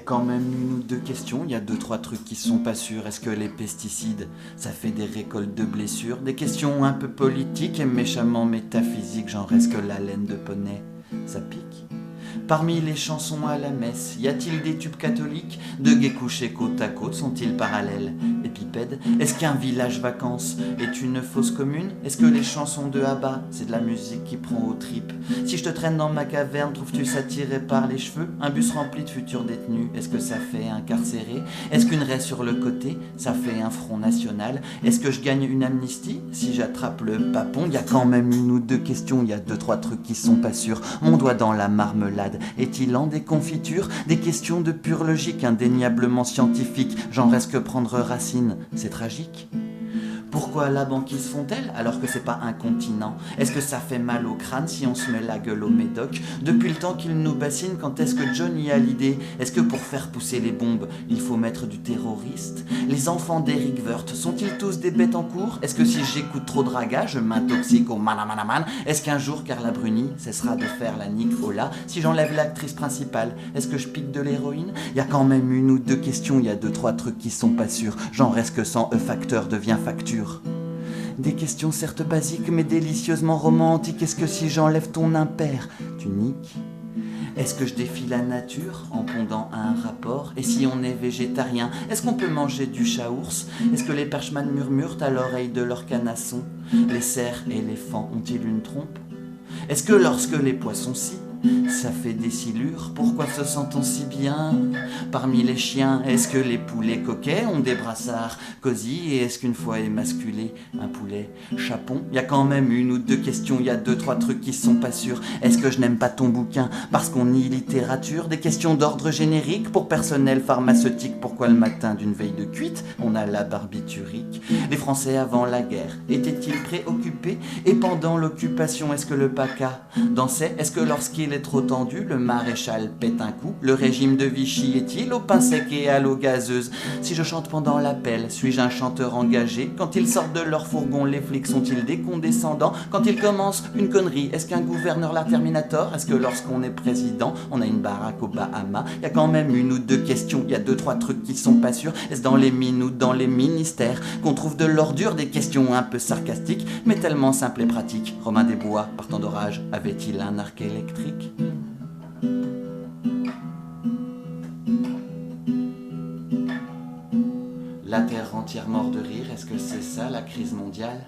quand même une ou deux questions, il y a deux, trois trucs qui sont pas sûrs. Est-ce que les pesticides, ça fait des récoltes de blessures? Des questions un peu politiques et méchamment métaphysiques, genre est-ce que la laine de poney, ça pique? Parmi les chansons à la messe, y a-t-il des tubes catholiques? De gays couchés côte à côte sont-ils parallèles? Épipèdes? Est-ce qu'un village vacances est une fosse commune? Est-ce que les chansons de Abba, c'est de la musique qui prend aux tripes? Si je te traîne dans ma caverne, trouves-tu ça tiré par les cheveux? Un bus rempli de futurs détenus, est-ce que ça fait un carcéré? Est-ce qu'une raie sur le côté, ça fait un front national? Est-ce que je gagne une amnistie si j'attrape le papon? Y a quand même une ou deux questions, y a deux, trois trucs qui sont pas sûrs. Mon doigt dans la marmelade est-il en des confitures? Des questions de pure logique, indéniablement scientifiques. Genre est-ce que prendre racine, c'est tragique? Pourquoi la banquise fond-elle alors que c'est pas un continent? Est-ce que ça fait mal au crâne si on se met la gueule au médoc? Depuis le temps qu'il nous bassine, quand est-ce que John y a l'idée? Est-ce que pour faire pousser les bombes, il faut mettre du terroriste? Les enfants d'Eric Woerth sont-ils tous des bêtes en cours? Est-ce que si j'écoute trop de raga, je m'intoxique au manamanaman? Est-ce qu'un jour Carla Bruni cessera de faire la Nick Ola? Si j'enlève l'actrice principale, est-ce que je pique de l'héroïne? Y a quand même une ou deux questions, y a deux, trois trucs qui sont pas sûrs. Genre est-ce que sans E-facteur devient facture? Des questions certes basiques mais délicieusement romantiques. Est-ce que si j'enlève ton impair, tu niques? Est-ce que je défie la nature en pondant à un rapport? Et si on est végétarien, est-ce qu'on peut manger du chat-ours? Est-ce que les perchemans murmurent à l'oreille de leur canasson? Les cerfs et les fans ont-ils une trompe? Est-ce que lorsque les poissons scient, ça fait des silures? Pourquoi se sent-on si bien parmi les chiens? Est-ce que les poulets coquets ont des brassards cosy? Et est-ce qu'une fois émasculé, un poulet chapon? Y a quand même une ou deux questions, y a deux, trois trucs qui sont pas sûrs. Est-ce que je n'aime pas ton bouquin parce qu'on nie littérature? Des questions d'ordre générique pour personnel pharmaceutique. Pourquoi le matin d'une veille de cuite, on a la barbiturique? Les Français avant la guerre étaient-ils préoccupés? Et pendant l'occupation, est-ce que le PACA dansait? Est-ce que lorsqu'il est trop tendu, le maréchal pète un coup? Le régime de Vichy est-il au pain sec et à l'eau gazeuse? Si je chante pendant l'appel, suis-je un chanteur engagé? Quand ils sortent de leur fourgon, les flics sont-ils des condescendants? Quand ils commencent une connerie, est-ce qu'un gouverneur la Terminator? Est-ce que lorsqu'on est président, on a une baraque au Bahamas? Y a quand même une ou deux questions, y a deux, trois trucs qui sont pas sûrs. Est-ce dans les mines ou dans les ministères qu'on trouve de l'ordure? Des questions un peu sarcastiques, mais tellement simples et pratiques. Romain Desbois, partant d'orage, avait-il un arc électrique? La terre entière mort de rire, est-ce que c'est ça la crise mondiale?